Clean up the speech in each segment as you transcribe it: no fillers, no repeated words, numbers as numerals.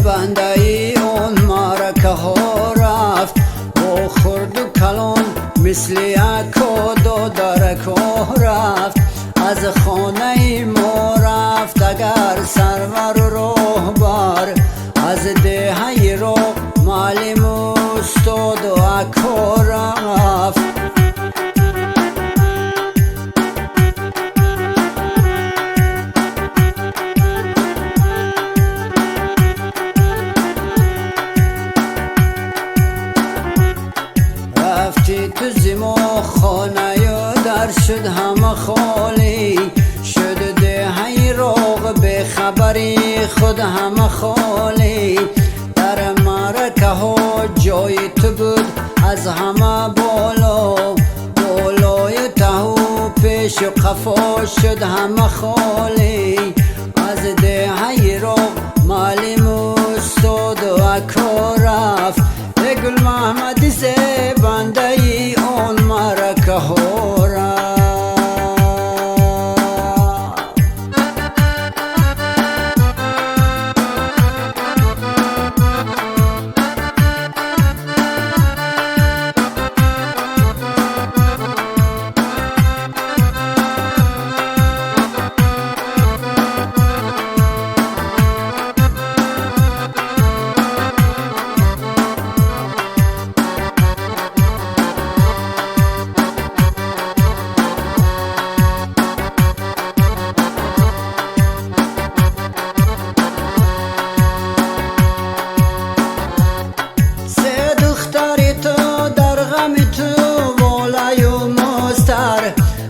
بنده ای اون معرکه ها رفت، با خرد و کلان مثل یک و درک ها رفت. از خانه ما رفت اگر سرور و راهبر، از دهه را معلم و استاد و اکا رفت. رفتی تو زما خانه یا در شد همه خالی، شد دهی راغ به خبری خود همه خالی. در معرکه ها جای تو بود از همه بالا، بالای تهو پیش و قفا شد همه خالی. از دهی راغ معلم و استاد و اکا رفت، گل محمد زی بنده ای اون معرکه ها رفت.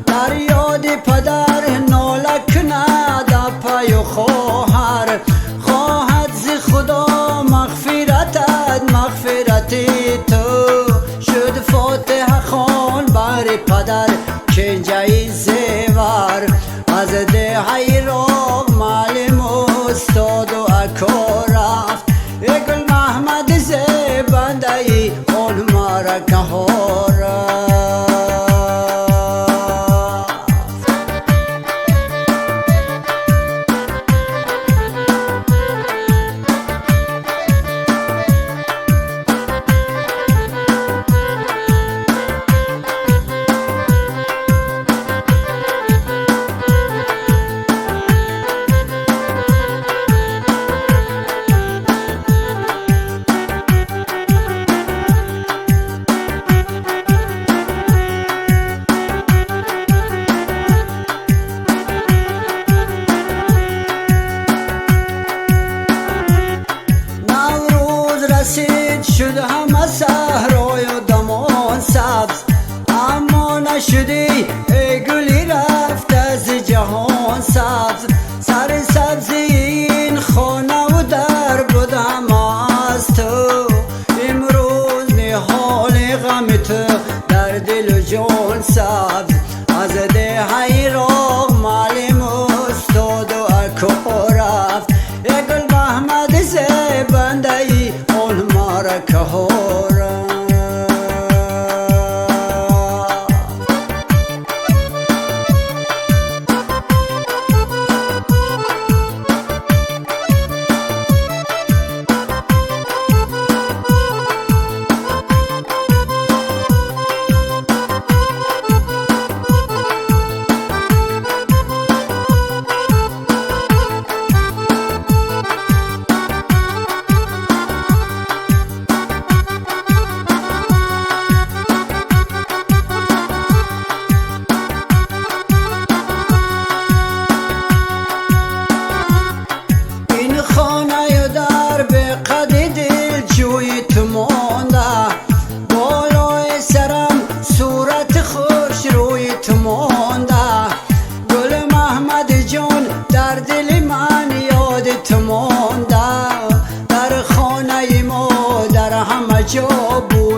در یاد پدر ناله کند پای و خواهر، خواهد ز خدا مغفرت تو. شد فاتحه خوان بر پدر چنجه زیور، از دهی راغ معلم و استاد و اکا رفت. گل محمد زی بنده ای اون معرکه ها رفت. رسید شد همه صحرای و دمان سبز، اما نشدی ای گلی رفت از جهان سبز. سر سبزی این خانه و در بود همه از تو، امروز نهال غم تو در دل و جان سبز. از دهی راغ معلم و استاد و اکا رفت. گل محمد زی بنده ای اون معرکه ها رفت. بالای سرم صورت خوش روی تو مانده، گل محمد جان در دل من یاد تو مانده. در خانه ما در همه جا بود